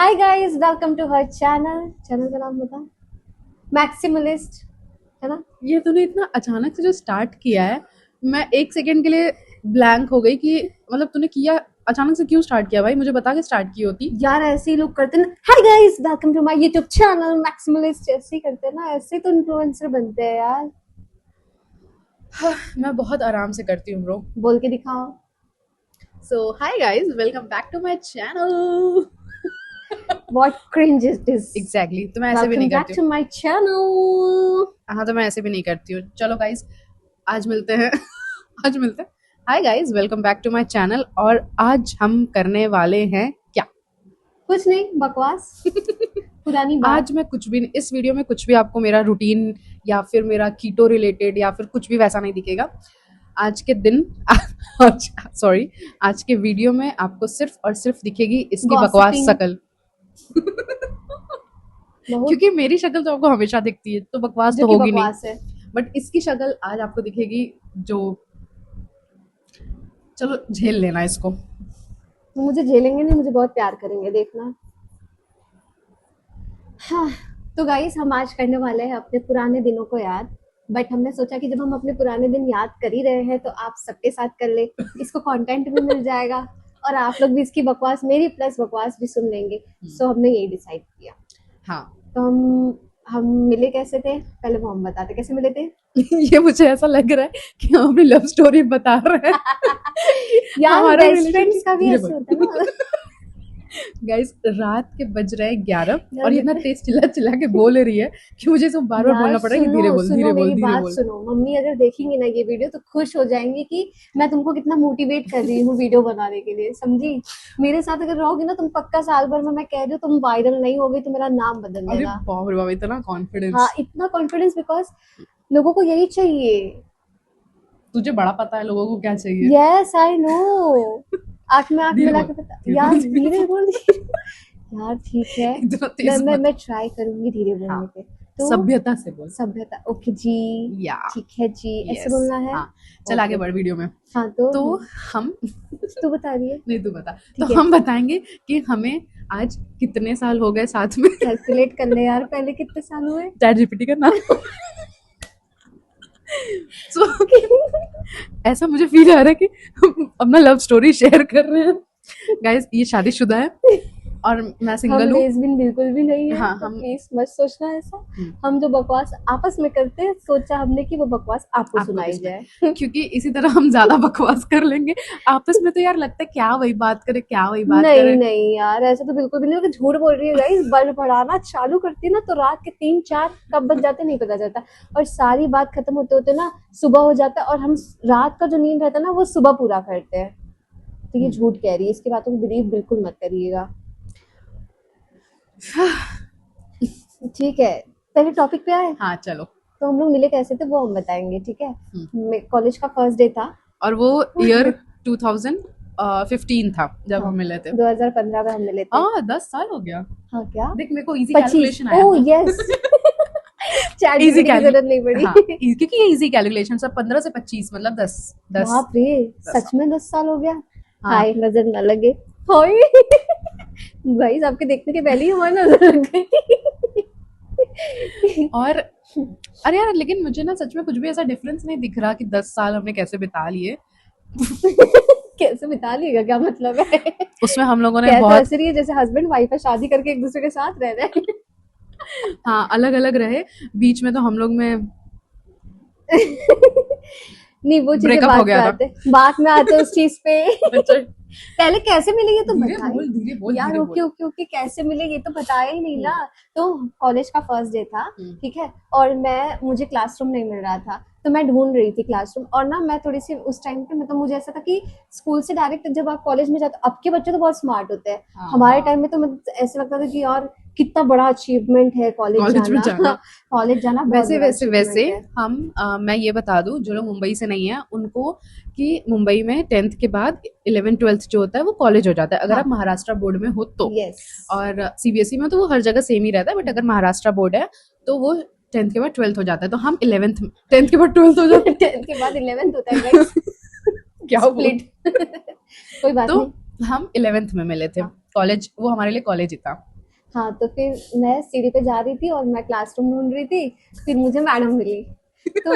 Hi guys, welcome to her channel. Channel का नाम बता। मैक्सिमलिस्ट है ना। ये तूने इतना अचानक से जो स्टार्ट किया है, मैं एक सेकंड के लिए ब्लैंक हो गई कि मतलब तूने किया अचानक से क्यों स्टार्ट किया भाई, मुझे बता के स्टार्ट की होती। यार ऐसे ही लोग करते हैं ना। Hi guys, welcome to my YouTube channel Maximalist. ऐसे ही करते हैं ना, ऐसे ही तो इन्फ्लुएंसर बनते हैं यार। हाँ, मैं बहुत आराम से करती हूँ ब्रो। बोल के दिखाओ। So hi guys, welcome back to my channel. What cringe is this. Exactly, तो मैं ऐसे भी वेलकम नहीं बैक करती टू हूँ। My channel. हाँ, तो मैं ऐसे भी नहीं करती हूँ। चलो गाइस, आज मिलते हैं। आज मिलते हैं। Hi guys, welcome back to my channel. और आज हम करने वाले हैं क्या? कुछ नहीं, बकवास। पुरानी बात। आज मैं कुछ भी इस वीडियो में कुछ भी आपको मेरा रूटीन या फिर मेरा कीटो रिलेटेड या फिर कुछ भी वैसा नहीं दिखेगा। आज के दिन आज सॉरी, आज के वीडियो में आपको सिर्फ और सिर्फ दिखेगी इसकी बकवास गॉसिपिंग। शक्ल। बहुत। क्योंकि मेरी शक्ल तो आपको हमेशा दिखती है, तो बकवास जो तो कि होगी नहीं। बकवास है। बट इसकी शक्ल आज आपको दिखेगी, जो चलो झेल लेना इसको। वो मुझे झेलेंगे नहीं, मुझे बहुत प्यार करेंगे, देखना। हाँ। तो गाइस, हम आज करने वाले हैं अपने पुराने दिनों को याद। बट हमने सोचा कि जब हम अपने पुराने दिन याद कर ही रहे हैं तो आप सबके साथ कर ले। इसको कंटेंट भी मिल जाएगा और आप लोग भी इसकी बकवास, मेरी प्लस बकवास भी सुन लेंगे। सो हमने यही डिसाइड किया। हाँ। तो हम मिले कैसे थे, पहले वो हम बताते कैसे मिले थे। ये मुझे ऐसा लग रहा है कि हम अपनी लव स्टोरी बता रहे हैं कि यार हमारा बेस्ट फ्रेंड्स का रिलेशनशिप। भी धीरे ऐसे बोल। होता है ना। गाइस, रात के बज रहे हैं 11 और यार ये इतना तेज चिल्ला चिल्ला के बोल रही है कि मुझे इसको बार बार यार बोलना पड़ रहा है कि सुनो धीरे बोल, सुनो, धीरे बोल, मेरी धीरे बात बोल। सुनो। मम्मी अगर देखेंगी ना ये वीडियो तो खुश हो जाएंगी कि मैं तुमको कितना मोटिवेट कर रही हूँ वीडियो बनाने के लिए, समझी। मेरे साथ अगर रहोगी ना तुम, पक्का साल भर में मैं कह रही हूँ तुम वायरल नहीं होगी तो मेरा नाम बदल अरे देना। बाप रे बाप, इतना हाँ, कॉन्फिडेंस। इतना कॉन्फिडेंस, बिकॉज लोगों को यही चाहिए। तुझे बड़ा पता है लोगों को क्या चाहिए। Yes I know. आंख में आंख धीरे मिला बोल, के बता धीरे यार, बोल, धीरे धीरे बोल। बोल धीरे। यार ठीक है। इतना मैं तेज मैं मत। मैं ट्राई करूंगी धीरे हाँ, बोलने के। तो सभ्यता से बोल। सभ्यता, ओके जी। या ठीक है जी, ऐसे यस। बोलना है। हाँ, चल आगे ओके। बढ़ वीडियो में। हाँ तो तो हम तू बता रही है। नहीं, तू बता। तो ठीक है, हम बताएंगे कि हमें आज कितने साल हो गए साथ में। कैलकुलेट कर ले यार, पहले कितने साल हुए। चैट जीपीटी का नाम। सो ऐसा मुझे फील आ रहा है कि हम अपना लव स्टोरी शेयर कर रहे हैं। गाइस, ये शादीशुदा है और मैं हम सिंगल हूँ। लेस्बियन बिल्कुल भी नहीं है, हाँ, तो हम प्लीज मत सोचना ऐसा। हम जो बकवास आपस में करते हैं, सोचा हमने कि वो बकवास आपको आपको भी सुनाई सुना जाए। क्योंकि इसी तरह हम ज्यादा बकवास कर लेंगे आपस में, तो यार लगता है क्या वही बात करे, क्या वही बात नहीं करे। नहीं यार, ऐसा तो बिल्कुल भी नहीं होगा। झूठ बोल रही है गाइस। बल्ब बढ़ाना चालू करती है ना तो रात के 3-4 कब बज जाते नहीं पता चलता। और सारी बात खत्म होते होते ना सुबह हो जाता है, और हम रात का जो नींद रहता है ना वो सुबह पूरा करते हैं। तो ये झूठ कह रही है, इसकी बातों को बिलीव बिल्कुल मत करिएगा। ठीक है, पहले टॉपिक पे आए। हाँ चलो। तो हम लोग मिले कैसे थे वो हम बताएंगे, ठीक है। कॉलेज का फर्स्ट डे था। और वो ईयर 2015 था जब हाँ, हम मिले थे। 2015 में हम मिले थे। हाँ, 10 साल हो गया। हाँ क्या, देख, मेरे को इजी 25। कैलकुलेशन आया ओह था। यस। चैट इजी जीपीटी की कैल जरूरत नहीं पड़ी। हाँ, क्योंकि ये इजी कैलकुलेशन सब 15 से 25 मतलब 10 10 बाप रे, 10 सच साल। में 10 साल हो गया। हाँ। हाय, नजर न लगे। हाय। भाई आपके देखने के पहले ही हमारी नजर लग गई। और अरे यार, लेकिन मुझे ना सच में कुछ भी ऐसा डिफरेंस नहीं दिख रहा कि 10 साल हमने कैसे बिता लिए। कैसे बिता लिएगा, क्या मतलब है। उसमें हम लोगों ने कह तो बहुत, ऐसे रही है जैसे हस्बैंड वाइफ है, शादी करके एक दूसरे के साथ रह रहे हैं। हाँ, अलग अलग रहे। बीच में तो हम लोग में नहीं, वो चीजें ब्रेकअप हो बाद में गया था। आते, बाद में आते उस चीज पे। अच्छा, पहले कैसे मिले ये तो धीरे बताइए। बोल, धीरे बोल, यार धीरे ओके बोल। ओके ओके, कैसे मिले ये तो बताया ही नहीं ना। तो कॉलेज का फर्स्ट डे था, ठीक है। और मुझे क्लासरूम नहीं मिल रहा था, तो मैं ढूंढ रही थी क्लासरूम। और ना मैं थोड़ी सी उस टाइम पे, मतलब मुझे ऐसा था कि स्कूल से डायरेक्ट जब आप कॉलेज में जाते, अब के बच्चे तो बहुत स्मार्ट होते हैं। हाँ, हमारे हाँ। टाइम में तो ऐसा लगता था कि यार कितना बड़ा अचीवमेंट है कॉलेज कॉलेज में जाना। जाना। कॉलेज जाना बहुत वैसे बड़ा वैसे वैसे अचीवमेंट है। मैं ये बता दूं, जो लोग मुंबई से नहीं है उनको, कि मुंबई में 10th के बाद 11th 12th जो होता है वो कॉलेज हो जाता है, अगर हाँ। आप महाराष्ट्र बोर्ड में हो तो। यस। और सीबीएसई में तो वो हर जगह सेम ही रहता है, बट अगर महाराष्ट्र बोर्ड है तो वो 10th के बाद 12th हो जाता है। तो हम 11th 10th के बाद 12th हो जाते 10th के बाद 11th होता है गाइस। क्या बोल। स्प्लिट। कोई बात तो नहीं। हम 11th में मिले थे। हाँ। कॉलेज वो हमारे लिए कॉलेज ही था। हाँ, तो फिर मैं सीढ़ी पे जा रही थी और मैं क्लासरूम ढूंढ रही थी, फिर मुझे मैडम मिली। तो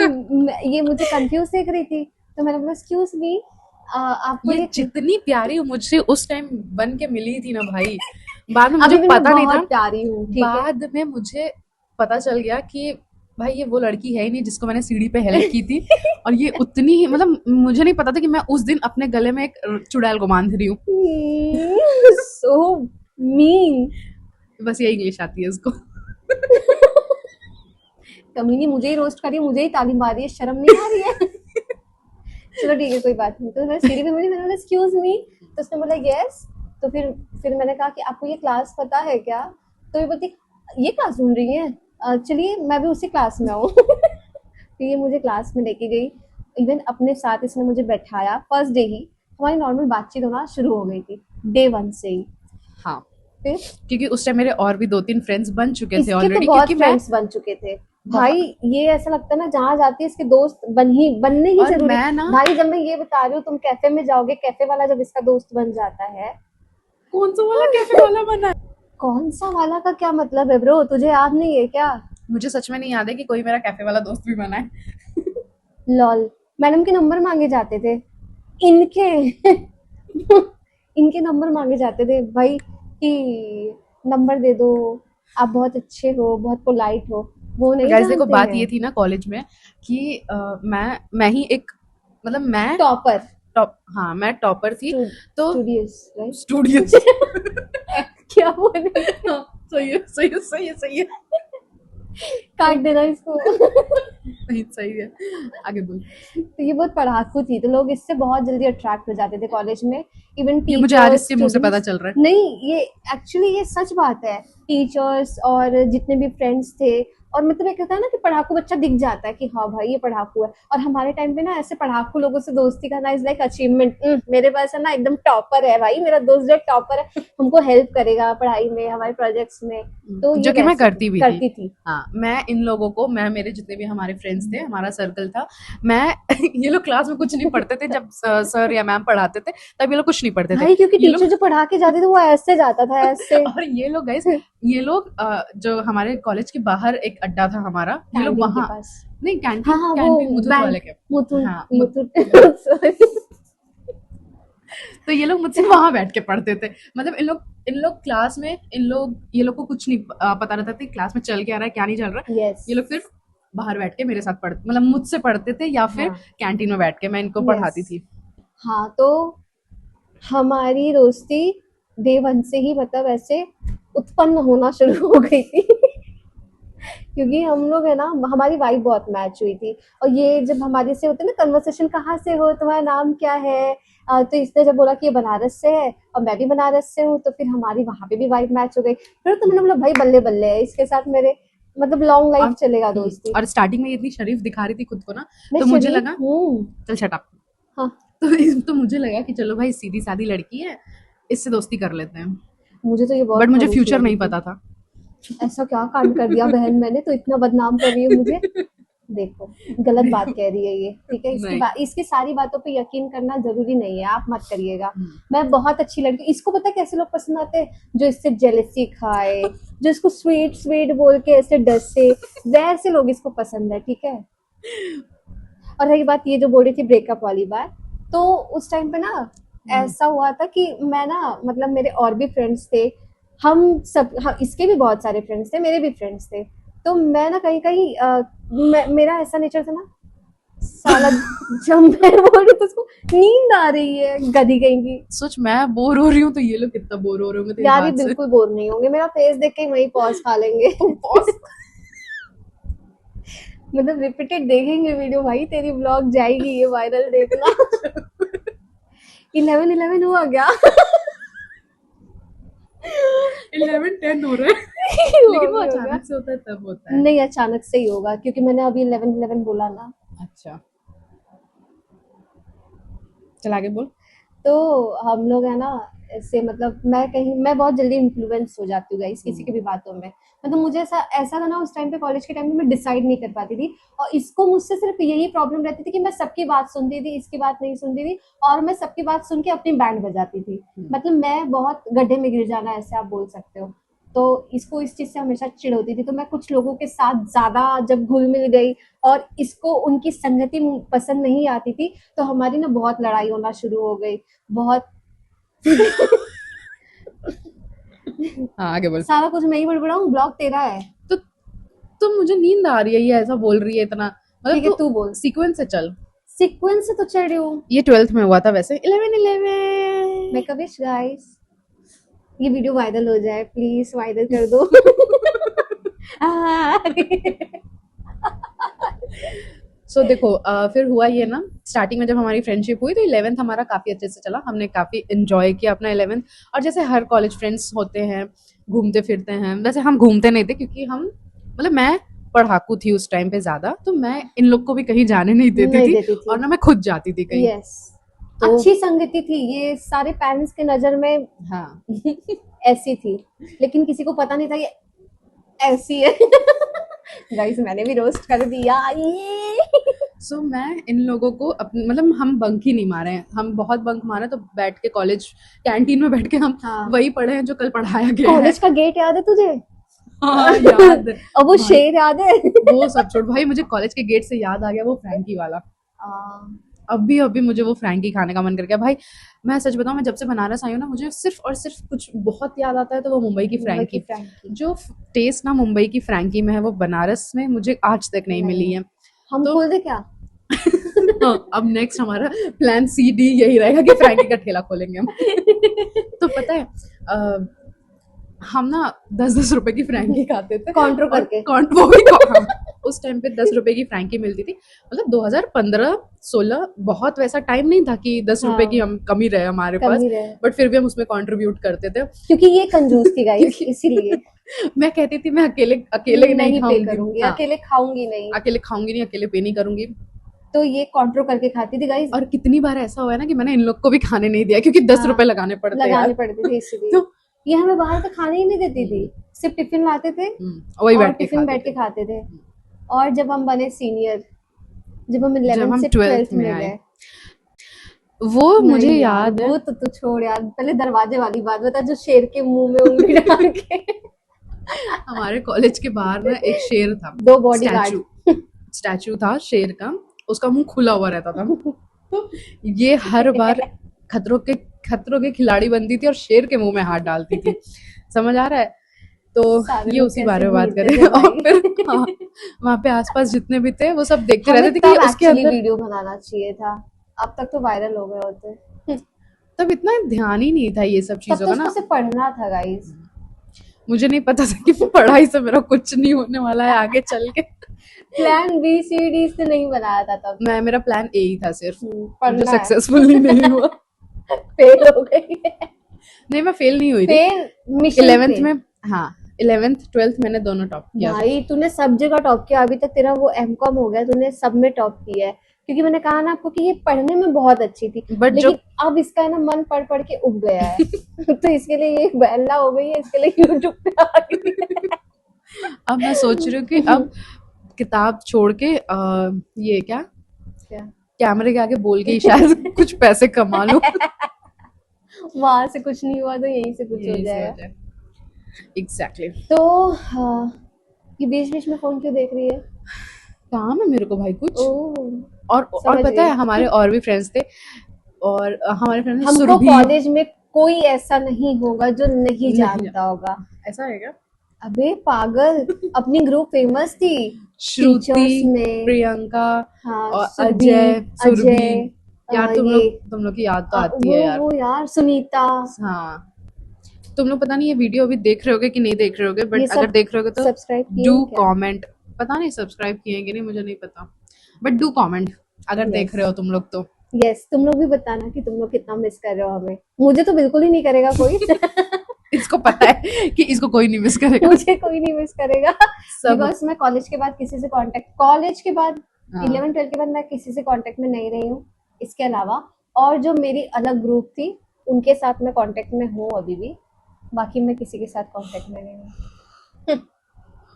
ये मुझे कंफ्यूज देख रही थी, तो मैंने बोला एक्सक्यूज मी, आपको ये ये जितनी प्यारी मुझसे उस टाइम बन के मिली थी ना भाई, बाद में मुझे अभी भी मैं पता नहीं था। बहुत प्यारी हूँ, ठीक है। बाद में मुझे पता चल गया कि भाई ये वो लड़की है ही नहीं जिसको मैंने सीढ़ी पे हेल्प की थी। और ये उतनी ही, मतलब मुझे नहीं पता था कि मैं उस दिन अपने गले में एक चुड़ैल को बांध रही हूँ। So mean. बस ये इंग्लिश आती है उसको। कमीनी मुझे ही रोस्ट करी, मुझे ही ताली मारी है, शर्म नहीं आ रही है। चलो ठीक है, कोई बात नहीं। तो मैं सीढ़ी पे मिली, मैंने बोला एक्सक्यूज मी, तो उसने बोला यस। तो फिर मैंने कहा कि आपको ये क्लास पता है क्या? तो ये बोलती ये क्लास ढूंढ रही है, चलिए मैं भी उसी क्लास में हूँ। तो ये मुझे क्लास में लेके गई, इवन अपने साथ इसने मुझे बैठाया। फर्स्ट डे ही हमारी नॉर्मल बातचीत होना शुरू हो गई थी, डे 1 से ही। हाँ, फिर क्योंकि उस टाइम मेरे और भी 2-3 फ्रेंड्स बन चुके थे इसके तो ऑलरेडी, बहुत क्योंकि मैं फ्रेंड्स बन चुके थे भाई। ये ऐसा लगता है ना, जहाँ जाती है इसके दोस्त बनने ही और जरूरी। मैं ना, भाई जब मैं ये बता रही हूँ, तुम कैफे में जाओगे, कैफे वाला जब इसका दोस्त बन जाता है। कौन सा वाला कैफे वाला बना है? कौन सा वाला का क्या मतलब है ब्रो, तुझे याद नहीं है क्या? मुझे सच में नहीं याद है कि कोई मेरा कैफे वाला दोस्त भी बना है। लॉल, मैडम के नंबर मांगे जाते थे इनके। इनके नंबर मांगे जाते थे भाई, कि नंबर दे दो, आप बहुत अच्छे हो, बहुत पोलाइट हो। वो नहीं गाइस देखो, जानते बात हैं। ये थी ना कॉलेज में कि मैं ही एक, मतलब मैं टॉपर, टॉप, हाँ मैं टॉपर थी। तो स्टूडियस राइट। स्टूडियस। क्या बोले? हाँ, सही है, सही है, सही है, सही है। काट देना इसको। सही सही है, आगे बोल। तो ये बहुत पढ़ाकू थी, तो लोग इससे बहुत जल्दी अट्रैक्ट हो जाते थे कॉलेज में। इवन ये मुझे आज टीचर्स, इसके मुंह से पता स्टूडेंट्स। चल रहा है। नहीं, ये एक्चुअली ये सच बात है। टीचर्स और जितने भी फ्रेंड्स थे, और मतलब एक होता है ना कि पढ़ाकू बच्चा दिख जाता है कि हाँ भाई ये पढ़ाकू है। और हमारे टाइम पे ना ऐसे पढ़ाकू लोगों से दोस्ती करना इज लाइक अचीवमेंट। मेरे पास है ना एकदम टॉपर है भाई, मेरा दोस्त जो टॉपर है, हमको हेल्प करेगा पढ़ाई में, हमारे प्रोजेक्ट्स में। तो ये जो कि मैं वैसे करती भी करती थी। हाँ, मैं इन लोगों को, मैं मेरे जितने भी हमारे फ्रेंड्स थे, हमारा सर्कल था, मैं ये लोग क्लास में कुछ नहीं पढ़ते थे जब सर या मैम पढ़ाते थे, तब ये लोग कुछ नहीं पढ़ते थे। भाई क्योंकि ये लोग टीचर जो पढ़ा के जाते थे वो ऐसे जाता था, ऐसे। और ये लोग गाइस, ये लोग जो हमारे कॉलेज के बाहर एक अड्डा था हमारा, ये लोग कैंटीन के वहाँ, पास। नहीं हाँ कैंटीन, हाँ, वो कैंटीन मुथुट वाले बैंक, के, मुथुट, हाँ मुथुट। sorry। तो ये लोग मुझसे वहां बैठ के पढ़ते थे। मतलब इन लोग क्लास में, ये लोग को कुछ नहीं पता रहता था क्लास में चल क्या रहा है, क्या नहीं चल रहा है। यस। ये लोग सिर्फ बाहर बैठ के मेरे साथ मतलब मुझसे पढ़ते थे, या फिर हाँ। कैंटीन में बैठ के मैं इनको पढ़ाती यस। थी। हाँ, तो हमारी दोस्ती डे 1 से ही मतलब ऐसे उत्पन्न होना शुरू हो गई थी। क्योंकि हम लोग है ना, हमारी वाइब बहुत मैच हुई थी। और ये जब हमारे से होते ना कन्वर्सेशन, कहाँ से हो, तुम्हारा नाम क्या है, तो इसने जब बोला कि ये बनारस से है और मैं भी बनारस से हूँ, तो फिर हमारी वहाँ पे भी वाइब मैच हो गई। फिर तो मैंने बोला भाई बल्ले बल्ले है, इसके साथ मेरे मतलब लॉन्ग लाइफ चलेगा दोस्ती। और स्टार्टिंग में ये इतनी शरीफ दिखा रही थी खुद को ना, मैं तो मुझे शरीफ लगा, हूँ। चल शट अप। हाँ, तो मुझे लगा कि चलो भाई सीधी सादी लड़की है, इससे दोस्ती कर लेते हैं। मुझे तो ये बहुत बट मुझे खड़ूस फ्यूचर लगी नहीं थी। पता था। ऐसा क्या कांड कर दिया बहन मैंने, तो इतना बदनाम कर रही है मुझे। देखो, गलत बात कह रही है ये, ठीक है। नहीं। इसकी सारी बातों पे यकीन करना जरूरी नहीं है, आप मत करिएगा। मैं बहुत अच्छी लड़की, इसको पता है कैसे लोग पसंद आते हैं? जो इससे जेलसी खाए, जो इसको स्वीट स्वीट बोल के ऐसे डसे, वैसे लोग इसको पसंद है, ठीक है। और रही बात ये जो बोल रही थी ब्रेकअप वाली बात, तो उस टाइम पे ना ऐसा हुआ था कि मैं ना, मतलब मेरे और भी फ्रेंड्स थे, हम सब, इसके भी बहुत सारे फ्रेंड्स थे, मेरे भी फ्रेंड्स थे। तो मैं ना कहीं कहीं मेरा ऐसा नेचर था ना, साला जब मैं बोल रही तो उसको नींद आ रही है, गधी कहीं की। सोच, मैं बोर हो रही हूँ तो ये लोग कितना बोर हो रहे होंगे तेरी यार ये बात से। बिल्कुल बोर नहीं होंगे, मेरा फेस देख के ही वही पॉज खा लेंगे। मतलब रिपीटेड देखेंगे वीडियो भाई, तेरी ब्लॉग जाएगी ये वायरल, देखना। 11-11 हुआ क्या? 11-10 हो रहा है। लेकिन वो होगा। अचानक से होता है तब होता है। नहीं, अचानक से ही होगा, क्योंकि मैंने अभी 11-11 बोला ना। अच्छा, चल आगे बोल। तो हम लोग है ना ऐसे, मतलब मैं बहुत जल्दी इन्फ्लुएंस हो जाती हूँ गाइस, किसी की भी बातों में। मतलब मुझे ऐसा ऐसा था ना उस टाइम पे, कॉलेज के टाइम पे मैं डिसाइड नहीं कर पाती थी। और इसको मुझसे सिर्फ यही प्रॉब्लम रहती थी कि मैं सबकी बात सुनती थी, इसकी बात नहीं सुनती थी। और मैं सबकी बात सुन के अपनी बैंड बजाती थी। मतलब मैं बहुत गड्ढे में गिर जाना, ऐसे आप बोल सकते हो। तो इसको इस चीज से हमेशा चिढ़ होती थी। तो मैं कुछ लोगों के साथ ज्यादा जब घुल मिल गई और इसको उनकी संगति पसंद नहीं आती थी, तो हमारी ना बहुत लड़ाई होना शुरू हो गई। बहुत हाँ आगे बोल। सारा कुछ मैं ही बड़बड़ाऊं, ब्लॉग तेरा है। तो मुझे नींद आ रही है, ये ऐसा बोल रही है इतना, ठीक है, मतलब तू बोल। सीक्वेंस से चल। सीक्वेंस से तो चढ़ रही हूँ। ये 12th में हुआ था वैसे, 11 मेक अ विश गाइस, ये वीडियो वायरल हो जाए, प्लीज वायरल कर दो। सो देखो फिर हुआ ये ना, स्टार्टिंग में जब हमारी फ्रेंडशिप हुई तो 11th हमारा काफी अच्छे से चला, हमने काफी एंजॉय किया अपना 11th। और जैसे हर कॉलेज फ्रेंड्स होते हैं, घूमते फिरते हैं, वैसे हम घूमते नहीं थे क्योंकि हम, मतलब मैं पढ़ाकू थी उस टाइम पे ज्यादा, तो मैं इन लोग को भी कहीं जाने नहीं देती नहीं थी, देती थी। और ना मैं खुद जाती थी कहीं। यस, तो अच्छी संगति थी ये, सारे पेरेंट्स के नजर में हाँ ऐसी थी, लेकिन किसी को पता नहीं था ये ऐसी है। गाइस मैंने भी रोस्ट कर दिया ये। सो मैं इन लोगों को मतलब हम बंक ही नहीं मारे हैं, हम बहुत बंक मारे, तो बैठ के कॉलेज कैंटीन में बैठ के हम हाँ। वही पढ़े हैं जो कल पढ़ाया गया है। कॉलेज का गेट याद है तुझे? हाँ याद है। और वो भाई, शेर याद है? वो सब छोड़ भाई, मुझे कॉलेज के गेट से याद आ गया वो फ्रैंकी वाला। अभी मुझे वो फ्रैंकी खाने का मन कर गया भाई। मैं सच बताऊं, मैं जब से बनारस आई हूँ ना, मुझे सिर्फ और सिर्फ कुछ बहुत याद आता है, तो वो मुंबई की फ्रैंकी। जो टेस्ट ना मुंबई की फ्रैंकी में है, वो बनारस में मुझे आज तक नहीं मिली है। हम तो खोल दे क्या? हाँ, अब नेक्स्ट हमारा प्लान CD यही रहेगा कि फ्रैंकी का ठेला खोलेंगे हम। तो पता है हम ना 10-10 रुपए की फ्रैंकी खाते थे कॉन्ट्रो करके। वो भी उस टाइम पे 10 रुपए की फ्रैंकी मिलती थी, मतलब 2015-16, बहुत वैसा टाइम नहीं था कि 10 रुपए की हम कमी रहे हमारे पास, बट फिर भी हम उसमें कंट्रीब्यूट करते थे क्योंकि ये कंजूस थी गाइस, इसीलिए मैं कहती थी मैं अकेले नहीं खाऊंगी, अकेले खाऊंगी नहीं, अकेले खाऊंगी नहीं, अकेले पे नहीं करूंगी। तो ये कॉन्ट्रो करके खाती थी गाइस। और कितनी बार ऐसा हुआ है ना कि मैंने इन लोग को भी खाने नहीं दिया क्योंकि 10 रुपए लगाने पड़ते थे इसलिए। तो ये हमें बाहर का खाने ही नहीं देती थी, सिर्फ टिफिन लाते थे, वही और टिफिन बैठ के खाते थे। और जब हम बने सीनियर, जब हम 11 से 12th में गए, वो मुझे याद है। वो तो तू छोड़ यार, पहले दरवाजे वाली बात बता, जो शेर के मुंह में उंगली डाल के। हमारे कॉलेज के बाहर ना एक शेर था, 2 बॉडीगार्ड स्टैचू था शेर का, उसका मुंह खुला हुआ रहता था। तो ये हर बार खतरों के खिलाड़ी बनती थी और शेर के मुंह में हाथ डालती थी, समझ आ रहा है? तो ये उसी बारे में बात करें। और फिर हाँ, वहाँ पे आसपास जितने भी थे वो सब देखते रहते थे कि उसके अंदर वीडियो बनाना चाहिए था, अब तक तो वायरल हो गए होते। तब इतना ध्यान ही नहीं था ये सब चीजों का ना, सिर्फ पढ़ना था गाइस। मुझे नहीं पता था कि पढ़ाई से मेरा कुछ नहीं होने वाला है आगे चल के। प्लान BCD से नहीं बनाया था तब। मेरा प्लान A ही था सिर्फ, जो सक्सेसफुल नहीं हुआ। फेल हो गई। नहीं, मैं फेल नहीं हुई थी। 11th में, हाँ 11th 12th मैंने दोनों टॉप किया। भाई तूने सब जगह टॉप किया, अभी तक तेरा वो M.Com हो गया, तूने सब में टॉप किया है, क्योंकि मैंने कहा ना आपको कि ये पढ़ने में बहुत अच्छी थी, लेकिन अब इसका है ना मन पढ़ के उब गया है। तो इसके लिए ये बेला हो गई है, इसके लिए यूट्यूब पे आ गई है। अब मैं सोच रही हूँ कि अब किताब छोड़ के ये क्या कैमरे के आगे बोल के ही शायद कुछ पैसे कमा लूं। वहां से कुछ नहीं हुआ तो यहीं से कुछ हो जाएगा। एग्जैक्टली। तो ये बीच में फोन क्यों देख रही है? काम है मेरे को भाई कुछ। और समझ पता है हमारे और भी फ्रेंड्स थे, और हमारे फ्रेंड्स हमको कॉलेज में कोई ऐसा नहीं होगा जो नहीं जानता होगा। ऐसा है क्या? अबे पागल, अपनी ग्रुप फेमस थी, श्रुति, प्रियंका, और अजय, सुरभि। यार तुम लोग की याद तो आती है यार। वो यार सुनीता। हाँ, तुम लोग पता नहीं ये वीडियो अभी देख रहे होगे कि नहीं देख रहे होगे, बट अगर देख रहे होगे तो सब्सक्राइब डू कमेंट। पता नहीं सब्सक्राइब किए कि नहीं, मुझे नहीं पता, बट डू कमेंट अगर देख रहे हो तुम लोग तो। यस, तुम लोग भी बताना कि तुम लोग कितना मिस कर रहे हो हमें। मुझे तो बिल्कुल ही नहीं करेगा कोई। इसको पता है कि इसको कोई नहीं मिस करेगा। मुझे कोई नहीं मिस करेगा, बिकॉज मैं कॉलेज के बाद किसी से कॉलेज के बाद 11-12 के बाद मैं किसी से कांटेक्ट में नहीं रही हूँ। इसके अलावा और जो मेरी अलग ग्रुप थी उनके साथ मैं कांटेक्ट में हूँ अभी भी, बाकी मैं किसी के साथ कांटेक्ट में नहीं हूँ।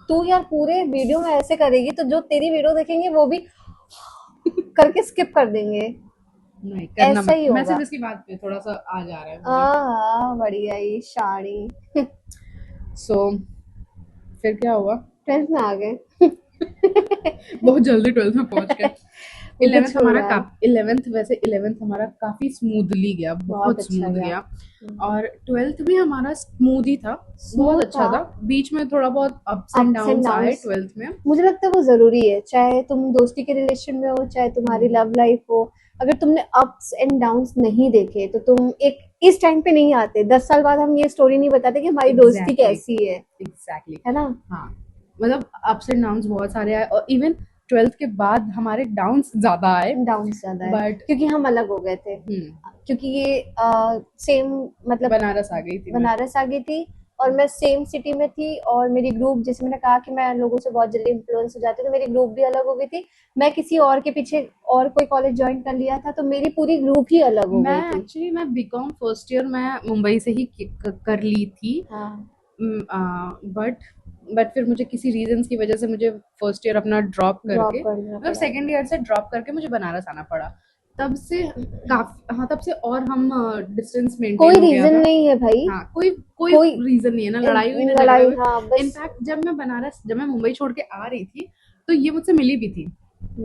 तू यार पूरे वीडियो में ऐसे करेगी तो जो तेरी वीडियो देखेंगे वो भी करके स्किप कर देंगे। नहीं करना, ऐसा ही होगा। मैं सिर्फ इसकी बात पे थोड़ा सा आ जा रहा है। बढ़िया ही शाड़ी। सो फिर क्या हुआ? 12th में आ गए। बहुत जल्दी 12th में पहुंच गए। वो 11th कुछ हो हमारा रहा है। 11th वैसे 11th हमारा काफी स्मूथली गया, बहुत अच्छा स्मूथ गया। गया। और 12th भी हमारा स्मूथ ही था, बहुत अच्छा था। बीच में थोड़ा बहुत ups and Ups and downs आए downs। 12th में। मुझे लगता है वो जरूरी है, चाहे तुम दोस्ती के रिलेशन में हो, चाहे तुम्हारी लव लाइफ हो। अगर तुमने अप्स एंड डाउन्स नहीं देखे तो तुम एक इस टाइम पे नहीं आते। 10 साल बाद हम ये स्टोरी नहीं बताते कि हमारी दोस्ती Exactly. कैसी है एग्जैक्टली है ना। हाँ, मतलब अप्स एंड डाउन्स बहुत सारे आए, और इवन 12th के बाद हमारे डाउन्स ज्यादा आए। डाउन्स ज्यादा है बट क्योंकि हम अलग हो गए थे, क्योंकि ये सेम मतलब बनारस आ गई थी मैं। बनारस आ गई थी और मैं सेम सिटी में थी, और मेरी ग्रुप, जैसे मैंने कहा कि मैं लोगों से बहुत जल्दी इन्फ्लुएंस हो जाती हूँ, तो मेरी ग्रुप भी अलग हो गई थी। मैं किसी और के पीछे और कोई कॉलेज ज्वाइन कर लिया था, तो मेरी पूरी ग्रुप ही अलग हो मैं गई थी। एक्चुअली मैं बीकॉम फर्स्ट ईयर मैं मुंबई से ही कर ली थी। हाँ बट फिर मुझे किसी रीजंस की वजह से मुझे फर्स्ट ईयर अपना ड्रॉप ड्रॉप करके, करना मतलब पड़ा। सेकेंड ईयर से ड्रॉप करके मुझे बनारस आना पड़ा। तब से काफी, हाँ, तब से और हम डिस्टेंस कोई मेंटेन हो गया रीजन था। नहीं है भाई। हाँ, कोई कोई कोई रीजन नहीं है, ना लड़ाई हुई ना झगड़ा लड़ाई, हुई। हाँ बस। इनफैक्ट जब मैं मुंबई छोड़ के आ रही थी तो ये मुझसे मिली भी थी,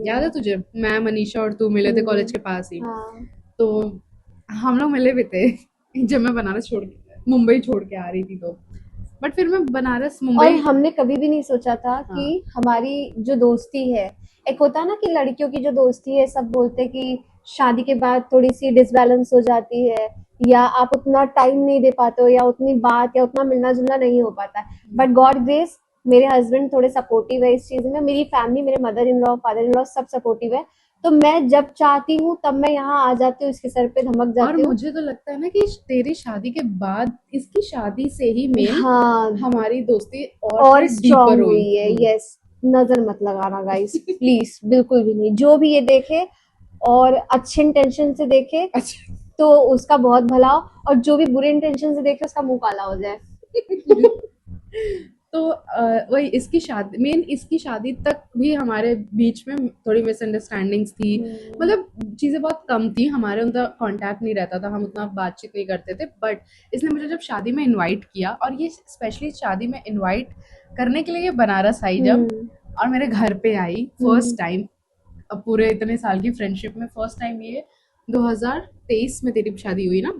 याद है तुझे? मैं, मनीषा और तू मिले थे कॉलेज के पास ही। हाँ तो हम लोग मिले भी थे जब मैं बनारस छोड़ के, मुंबई छोड़ के आ रही थी तो। बट फिर मैं बनारस और मुंबई, हमने कभी भी नहीं सोचा था कि हमारी जो दोस्ती है, एक होता है ना कि लड़कियों की जो दोस्ती है, सब बोलते हैं कि शादी के बाद थोड़ी सी डिसबैलेंस हो जाती है, या आप उतना टाइम नहीं दे पाते हो, या उतनी बात या उतना मिलना जुलना नहीं हो पाता है। बट गॉड ग्रेस, मेरे हस्बैंड थोड़े सपोर्टिव है इस चीज में, मेरी फैमिली, मेरे mother in law, father in law सब सपोर्टिव है। तो मैं जब चाहती हूँ तब मैं यहाँ आ जाती हूँ, इसके सर पे धमक और जाती हूँ। मुझे तो लगता है ना कि तेरी शादी के बाद इसकी शादी से ही मेन हाँ, हमारी दोस्ती और और थोड़ी स्ट्रांग डीपर हुई है। हुई। यस, नजर मत लगाना गाइस प्लीज, बिल्कुल भी नहीं। जो भी ये देखे और अच्छे इंटेंशन से देखे अच्छा तो उसका बहुत भला हो, और जो भी बुरे इंटेंशन से देखे उसका मुंह काला हो जाए। तो वही इसकी शादी, मेन इसकी शादी तक भी हमारे बीच में थोड़ी मिसअंडरस्टैंडिंग्स थी। मतलब चीज़ें बहुत कम थी, हमारे उनका कांटेक्ट नहीं रहता था, हम उतना बातचीत नहीं करते थे। बट इसने मुझे जब शादी में इनवाइट किया, और ये स्पेशली शादी में इनवाइट करने के लिए ये बनारस आई जब, और मेरे घर पे आई फर्स्ट टाइम, अब पूरे इतने साल की फ्रेंडशिप में फर्स्ट टाइम। ये 2023 में तेरी शादी हुई ना?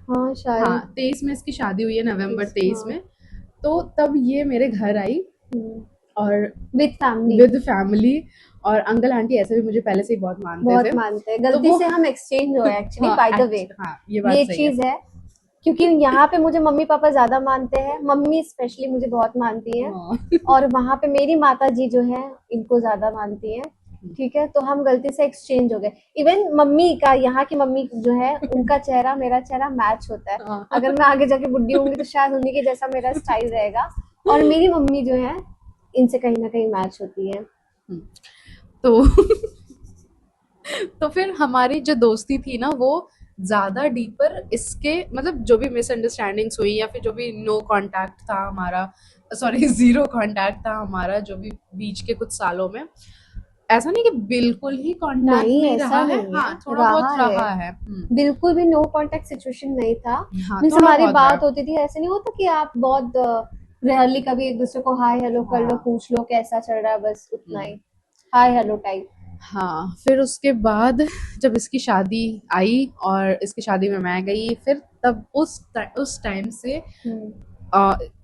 हाँ शायद। हाँ, 23 में इसकी शादी हुई है, नवंबर 23 हाँ। में। तो तब ये मेरे घर आई, और विद फैमिली। विद फैमिली, और अंकल आंटी ऐसे भी मुझे पहले से ही बहुत मानते बहुत थे। मानते हैं, तो गलती वो से हम एक्सचेंज हुए एक्चुअली, हाँ, बाय द वे। हाँ, ये बात ये सही चीज है, क्योंकि यहाँ पे मुझे मम्मी पापा ज्यादा मानते हैं, मम्मी स्पेशली मुझे बहुत मानती है, हाँ। और वहां पे मेरी माता जी जो है इनको ज्यादा मानती है। ठीक है, तो हम गलती से एक्सचेंज हो गए। इवन मम्मी का, यहाँ की मम्मी जो है, उनका चेहरा मेरा चेहरा मैच होता है। हाँ। अगर मैं आगे जाके बुढ़ी होंगी तो शायद उन्हीं के जैसा मेरा स्टाइल रहेगा, और मेरी मम्मी जो है इनसे कहीं ना कहीं मैच होती है। तो तो फिर हमारी जो दोस्ती थी ना, वो ज्यादा डीपर इसके, मतलब जो भी मिसअंडरस्टैंडिंग्स हुई, या फिर जो भी नो कांटेक्ट था हमारा, सॉरी जीरो कांटेक्ट था हमारा जो भी बीच के कुछ सालों में, ऐसा नहीं कि बिल्कुल ही कांटेक्ट नहीं, नहीं ऐसा रहा है, नहीं है, हाँ, थोड़ा बहुत रहा रहा है। है। बिल्कुल भी नो कांटेक्ट सिचुएशन नहीं था। हाँ, मीन्स थोड़ा हमारी बहुत बात रहा। होती थी, ऐसे नहीं होता कि आप बहुत रेयरली कभी एक दूसरे को हाय हेलो कर लो, हाँ। पूछ लो कैसा चल रहा है, बस उतना ही हाय हेलो टाइप। हाँ, फिर उसके बाद जब इसकी शादी आई और इसकी शादी में मैं गई, फिर तब उस टाइम से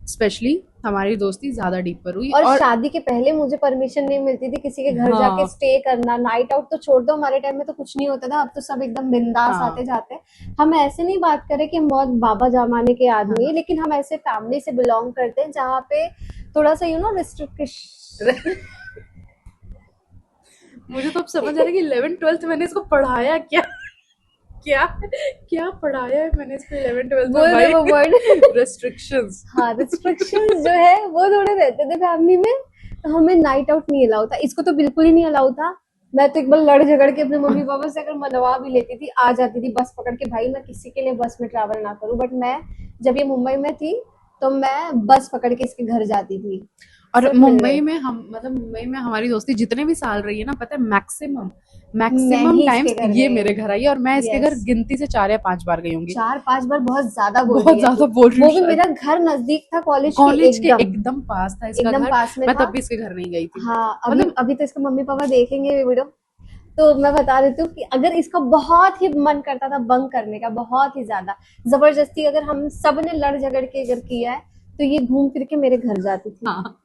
स्पेशली हमारी दोस्ती ज्यादा डीपर हुई। और और शादी के पहले मुझे परमिशन नहीं मिलती थी किसी के घर जाके हाँ, स्टे करना, नाइट आउट तो छोड़ दो, हमारे टाइम में तो कुछ नहीं होता था, अब तो सब एकदम बिंदास हाँ, आते जाते हैं। हम ऐसे नहीं बात करें कि हम बहुत बाबा जमाने के आदमी हैं, हाँ। लेकिन हम ऐसे फैमिली से बिलोंग करते हैं जहाँ पे थोड़ा सा रिस्ट्रिक्शन। मुझे तो अब समझ आ रहा है कि 11th 12th मैंने इसको पढ़ाया क्या, क्या क्या पढ़ाया है मैंने इसको 11th 12th में बोल रहे वो भाई। वर्ड। रेस्ट्रिक्शंस। हाँ, रिस्ट्रिक्शंस जो है वो थोड़े रहते थे फैमिली में, तो हमें नाइट आउट नहीं अलाउ था, इसको तो बिल्कुल ही नहीं अलाउ था। मैं तो एक बार लड़ झगड़ के अपने मम्मी पापा से अगर मनवा भी लेती थी, आ जाती थी बस पकड़ के, भाई मैं किसी के लिए बस में ट्रैवल ना करूं। बट मैं जब ये मुंबई में थी तो मैं बस पकड़ के इसके घर जाती थी। और सब मिल मुंबई गए। में हम मतलब मुंबई में हमारी दोस्ती जितने भी साल रही है ना, पता है मैक्सिमम मैं मैक्सिमम ही टाइम्स इसके घर ये गई मेरे हूँ। घर आई है, और मैं इसके घर यस, गिनती से 4 या 5 बार गई होंगी। 4-5 बार बहुत ज्यादा बोल बहुत रही है ज्यादा तू। बोल रही हूँ वो भी शायद। मेरा घर नजदीक था कॉलेज के कॉलेज के एकदम, एकदम पास था इसका एकदम घर, पास में मैं था। तब भी इसके घर नहीं गई थी। हाँ, अभी मतलब अभी तो इसके मम्मी पापा देखेंगे ये वीडियो, तो मैं बता देती हूँ कि अगर इसका बहुत ही मन करता था बंक करने का, बहुत ही ज्यादा जबरदस्ती, अगर हम सब ने लड़ झगड़ के अगर किया है, तो ये घूम फिर के मेरे घर जाती थी, हाँ,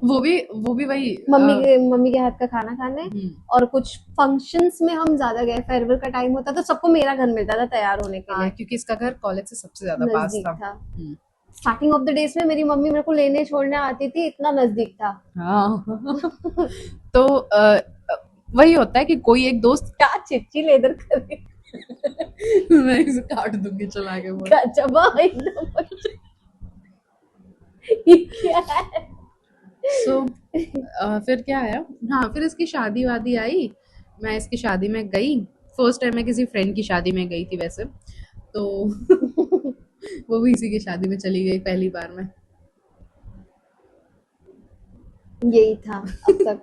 वो भी वही मम्मी के हाथ का खाना खाने। और कुछ फंक्शंस में हम ज्यादा गए, फेयरवेल का टाइम होता तो सबको मेरा घर मिलता था तैयार होने के हाँ, लिए, क्योंकि इसका घर कॉलेज से सबसे ज्यादा पास नजदीक था। था। स्टार्टिंग ऑफ द डेज में मेरी मम्मी मेरे को लेने छोड़ने आती थी, इतना नजदीक था। हाँ तो वही होता है कि कोई एक दोस्त क्या चिच्ची लेदर करे, मैं इसे काट दूंगी चला के बोल। गजबा एकदम। ये क्या है? सो फिर क्या आया, हाँ फिर इसकी शादी वादी आई, मैं इसकी शादी में गई। फर्स्ट टाइम मैं किसी फ्रेंड की शादी में गई थी वैसे तो वो भी इसी की शादी में चली गई पहली बार में। यही था अब तक।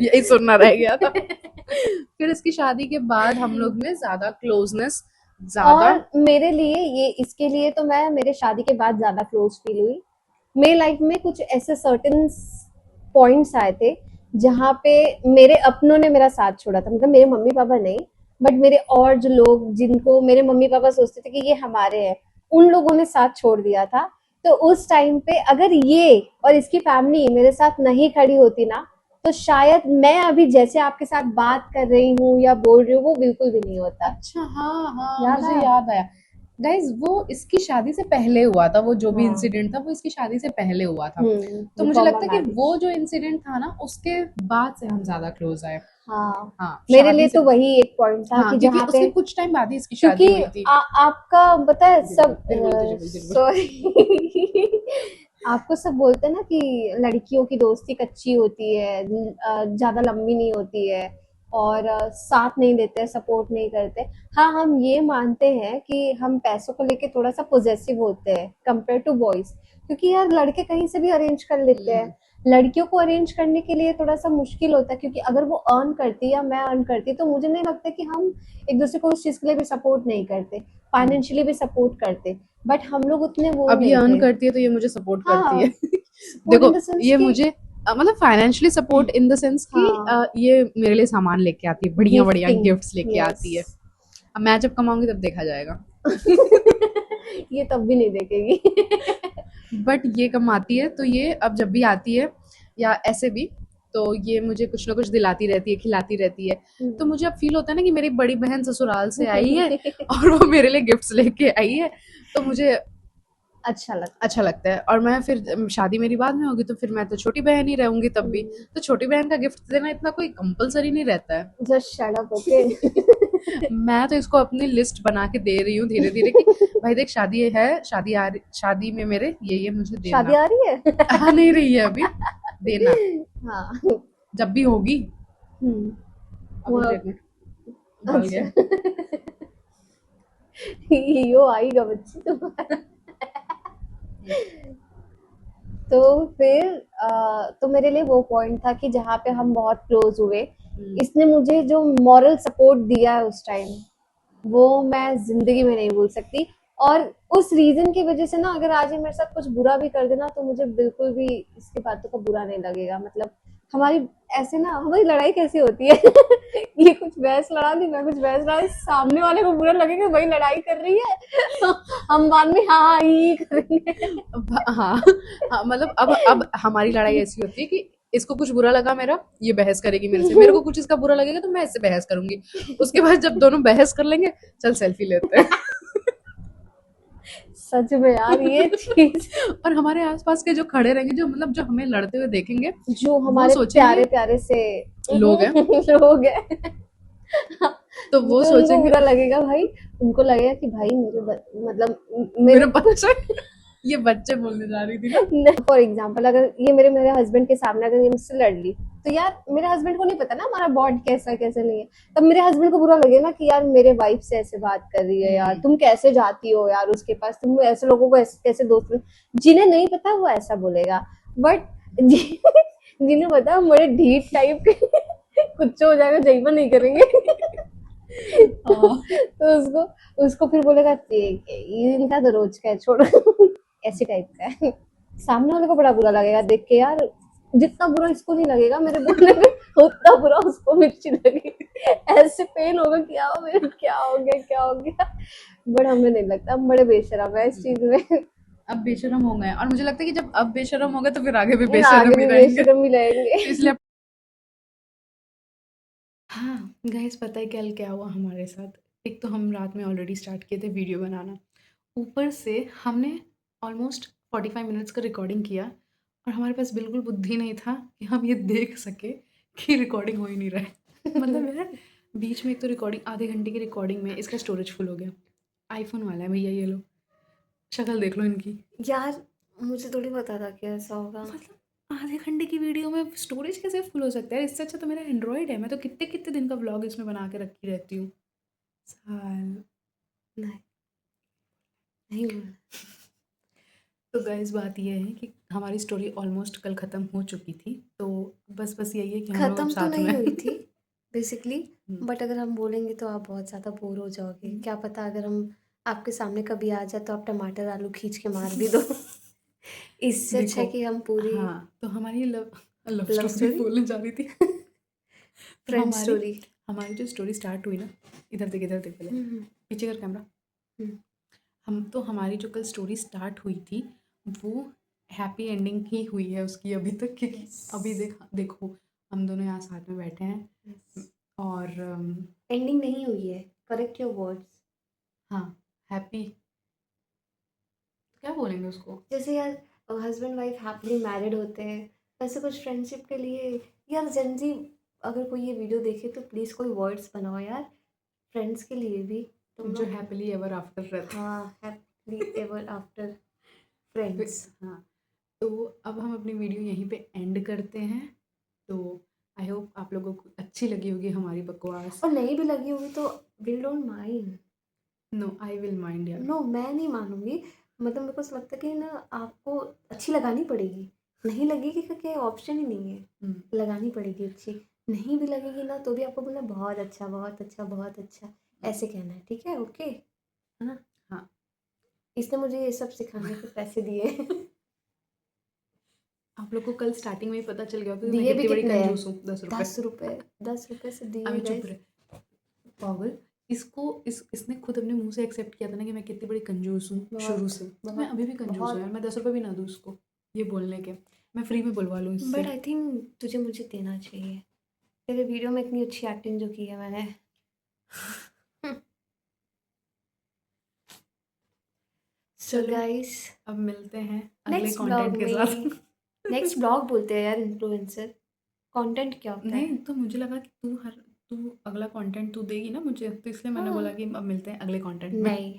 यही सुनना रह गया था। फिर इसकी शादी के बाद हम लोग में ज्यादा क्लोजनेस, ज्यादा और मेरे लिए ये, इसके लिए तो मैं मेरे शादी के बाद ज्यादा क्लोज फील हुई। मेरी लाइफ में कुछ ऐसे सर्टेन पॉइंट्स आए थे जहाँ पे मेरे अपनों ने मेरा साथ छोड़ा था, मतलब मेरे मम्मी पापा नहीं, बट मेरे और जो लोग जिनको मेरे मम्मी पापा सोचते थे कि ये हमारे हैं, उन लोगों ने साथ छोड़ दिया था। तो उस टाइम पे अगर ये और इसकी फैमिली मेरे साथ नहीं खड़ी होती ना, तो शायद मैं अभी जैसे आपके साथ बात कर रही हूँ या बोल रही हूँ वो बिल्कुल भी नहीं होता। अच्छा हाँ हाँ याद मुझे आया? याद आया। गाइज वो इसकी शादी से पहले हुआ था, वो जो भी हाँ। इंसिडेंट था वो इसकी शादी से पहले हुआ था। तो मुझे रिफॉर्मा लगता है कि मैरिज। वो जो इंसिडेंट था ना उसके बाद से हम ज्यादा क्लोज आए। हाँ, हाँ मेरे शादी लिए से, तो वही एक पॉइंट था हाँ कि क्योंकि जहाँ उसके पे, कुछ टाइम बाद ही इसकी शादी क्योंकि हुई थी। आपका पता है सब, धीरे बोल। सॉरी आपको सब बोलते हैं ना कि लड़कियों की दोस्ती कच्ची होती है, ज्यादा लंबी नहीं होती है, और साथ नहीं देते, सपोर्ट नहीं करते। हाँ, हम ये मानते हैं कि हम पैसों को लेके थोड़ा सा पॉजेसिव होते हैं कंपेयर टू बॉयज, क्योंकि यार लड़के कहीं से भी अरेंज कर लेते हैं, लड़कियों को अरेंज करने के लिए थोड़ा सा मुश्किल होता है, क्योंकि अगर वो अर्न करती या मैं अर्न करती तो मुझे नहीं लगता कि हम एक दूसरे को उस चीज के लिए भी सपोर्ट नहीं करते, फाइनेंशियली भी सपोर्ट करते, बट हम लोग उतने वो अब ये नहीं अर्न थे। करती है तो ये मुझे सपोर्ट करती हाँ, है। सपोर्ट देखो इन द सेंस ये कि, मुझे मतलब financially support in the sense कि हाँ, ये मेरे लिए सामान लेके आती है, बढ़िया बढ़िया गिफ्टिंग, गिफ्ट्स लेके यस। आती है। अब मैं जब कमाऊंगी तब देखा जाएगा। ये तब भी नहीं देखेगी। बट ये कमाती है तो ये अब जब भी आती है या ऐसे भी, तो ये मुझे कुछ ना कुछ दिलाती रहती है, खिलाती रहती है। तो मुझे अब फील होता है ना कि मेरी बड़ी बहन ससुराल से आई है और वो मेरे लिए गिफ्ट्स लेके आई है, तो मुझे अच्छा लगता है। और मैं फिर शादी मेरी बाद में होगी तो फिर मैं तो छोटी बहन ही रहूंगी तब भी, तो छोटी बहन का गिफ्ट देना इतना कोई कंपलसरी नहीं रहता है। Just shut up, okay. मैं तो इसको अपनी लिस्ट बना के दे रही हूँ धीरे धीरे कि भाई देख शादी है, शादी में मेरे ये मुझे देना। शादी आ रही है? आ नहीं रही है अभी, देना हाँ। जब भी होगी। वो अभी देखना भूल गया। यो आएगा बच्ची तुम्हारा। तो फिर तो मेरे लिए वो पॉइंट था कि जहाँ पे हम बहुत क्लोज हुए, इसने मुझे जो मॉरल सपोर्ट दिया है उस टाइम, वो मैं जिंदगी में नहीं भूल सकती। और उस रीजन की वजह से ना, अगर आज ये मेरे साथ कुछ बुरा भी कर देना तो मुझे बिल्कुल भी इसकी बातों का बुरा नहीं लगेगा। मतलब हमारी ऐसे ना, हमारी लड़ाई कैसी होती है ये कुछ बहस लड़ा दी, मैं कुछ बहस लड़ा दी, सामने वाले को बुरा लगेगा वही लड़ाई कर रही है हम बाद में हाँ ही करेंगे। हाँ हाँ मतलब अब हमारी लड़ाई ऐसी होती है कि इसको कुछ बुरा लगा मेरा, ये बहस करेगी मेरे से, मेरे को कुछ इसका बुरा लगेगा तो मैं इससे बहस करूंगी। उसके बाद जब दोनों बहस कर लेंगे, चल सेल्फी लेते हैं। सच में यार ये चीज, और हमारे आसपास के जो खड़े रहेंगे, जो मतलब जो हमें लड़ते हुए देखेंगे, जो हमारे प्यारे प्यारे से लोग हैं लोग हैं तो वो उनको सोचेंगे बुरा लगेगा भाई, उनको लगेगा कि भाई मतलब मेरे बच्चे ये बच्चे बोलने जा रही थी ना। फॉर एग्जाम्पल अगर ये मेरे हस्बैंड के सामने अगर ये मुझसे लड़ ली, तो यार मेरे हस्बैंड को नहीं पता ना हमारा बॉन्ड कैसा कैसे नहीं है, तब मेरे हस्बैंड को बुरा लगेगा ना कि यार मेरे वाइफ से ऐसे बात कर रही है, यार तुम कैसे जाती हो यार उसके पास, तुम ऐसे लोगों को कैसे दोस्त, जिन्हें नहीं पता वो ऐसा बोलेगा। बट जिन्हें पता है हम बड़े ढीठ टाइप के कुछ हो जाएगा जही पर नहीं करेंगे। हाँ। तो उसको उसको फिर बोलेगा ठीक है ये इनका तो रोज का है छोड़ो। ऐसे टाइप का है। सामने वाले को बड़ा बुरा लगेगा देख के यार, जितना बुरा इसको नहीं लगेगा मेरे बोलने में उतना बुरा उसको मिर्ची लगेगी। ऐसे पेन होगा क्या हो गया क्या हो गया क्या हो गया। बट हमें नहीं लगता, हम बड़े बेशरम है इस चीज में। अब बेशरम हो गए और मुझे लगता है कि जब अब बेशरम हो गए तो फिर आगे भी आगे बेशरम ही भी रहेंगे। बेशरम ही रहेंगे। तो इसलिए हाँ गाइस, पता है कल क्या हुआ हमारे साथ। एक तो हम रात में ऑलरेडी स्टार्ट किए थे वीडियो बनाना, ऊपर से हमने ऑलमोस्ट 45 मिनट्स का रिकॉर्डिंग किया और हमारे पास बिल्कुल बुद्धि नहीं था कि हम ये देख सके कि रिकॉर्डिंग हो ही नहीं रहा है। मतलब यार बीच में एक तो रिकॉर्डिंग आधे घंटे की रिकॉर्डिंग में इसका स्टोरेज फुल हो गया। आईफोन वाला है भैया, ये लो शक्ल देख लो इनकी। यार मुझे थोड़ी पता था कि ऐसा होगा। मतलब आधे घंटे की वीडियो में स्टोरेज कैसे फुल हो सकता है? इससे अच्छा तो मेरा एंड्रॉयड है, मैं तो कितने कितने दिन का व्लॉग इसमें बना के रखी रहती हूँ। साल नहीं नहीं बोला। तो गाइस बात ये है कि हमारी स्टोरी ऑलमोस्ट कल ख़त्म हो चुकी थी, तो बस यही है कि हम लोग अब खत्म तो साथ नहीं हुई में थी बेसिकली, हम्म, बट अगर हम बोलेंगे तो आप बहुत ज़्यादा बोर हो जाओगे। क्या पता अगर हम आपके सामने कभी आ जाए तो आप टमाटर आलू खींच के मार भी दो। इससे अच्छा देखो है कि हम पूरी हाँ, तो हमारी love love love story story बोलने जा रही थी। तो फ्रेंड हमारी स्टोरी। हमारी जो स्टोरी स्टार्ट हुई ना, इधर देख पहले, हम्म पीछे कर कैमरा। हम्म। हम तो हमारी जो कल स्टोरी स्टार्ट हुई थी वो हैप्पी एंडिंग ही हुई है उसकी अभी तक, क्योंकि अभी देखो हम दोनों यहाँ साथ में बैठे हैं और एंडिंग नहीं हुई है, करेक्ट योर वर्ड्स। हाँ हैप्पी क्या बोलेंगे उसको। जैसे यार हस्बैंड वाइफ हैप्पीली मैरिड होते हैं, वैसे कुछ फ्रेंडशिप के लिए यार जनजी, अगर कोई ये वीडियो देखे तो प्लीज़ कोई वर्ड्स बनाओ यार फ्रेंड्स के लिए भी। तुम जो लोग हैप्पीली एवर आफ्टर रहते हाँ हैप्पीली एवर आफ्टर हैं। फ्रेंड्स। हाँ तो अब हम अपनी वीडियो यहीं पे एंड करते हैं। तो आई होप आप लोगों को अच्छी लगी होगी हमारी बकवास। और नहीं भी लगी होगी तो will don't mind. No I will mind यार। नो मैं नहीं मानूंगी। मतलब मेरे को ऐसा लगता है कि ना आपको अच्छी लगानी पड़ेगी। नहीं लगेगी क्योंकि ऑप्शन ही नहीं है, हम्म, लगानी पड़ेगी अच्छी। नहीं भी लगेगी ना तो भी आपको बोलना बहुत अच्छा बहुत अच्छा बहुत अच्छा, ऐसे कहना है, ठीक है ओके है ना। हाँ इसने मुझे ये सब सिखाने के पैसे दिए। आप लोग को कल स्टार्टिंग में ही पता चल गया होगा कि मैं दिए भी कितनी बड़ी कितने हैं, कंजूस हूँ। 10 रुपए। 10 रुपए, 10 रुपए से दिए अभी चुप गाइस। रहे पागल। इसने खुद अपने मुंह से एक्सेप्ट किया था ना कि मैं कितनी बड़ी कंजूस हूँ शुरू बहुत से। तो मैं बहुत अभी भी कंजूस हूँ बहुत। यार, मैं 10 रुपए भी ना दूँ उसको ये बोलने के। मैं फ्री में बुलवा लूँ इससे। बट आई थिंक तुझे मुझे देना चाहिए, तेरे वीडियो में इतनी अच्छी एक्टिंग जो की है मैंने। सो चलो गाइस अब मिलते हैं अगले नेक्स्ट ब्लॉग कंटेंट के साथ। में, नेक्स्ट ब्लॉग बोलते हैं यार, इन्फ्लुएंसर कंटेंट क्या होता नहीं है। तो मुझे लगा कि तू अगला कंटेंट तू देगी ना मुझे, तो इसलिए मैंने बोला हाँ कि अब मिलते हैं अगले कंटेंट में। नहीं।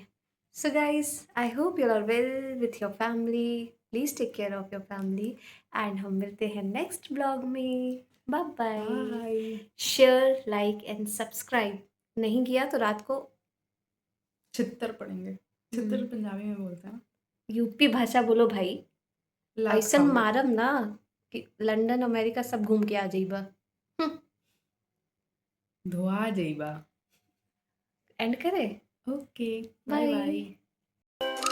So guys I hope you are well with your family, please take care of your family and हम मिलते हैं नेक्स्ट ब्लॉग में। Bye bye. Bye. Share like and subscribe नहीं किया तो रात को छित्तर पड़ेंगे। छित्तर पंजाबी में बोलते हैं ना। यूपी भाषा बोलो भाई। लात ऐसन खाओगे। मारम ना कि लंदन अमेरिका सब घूम के आ जाइबा। धोआ जइबा। एंड करे। Okay bye bye. बाय।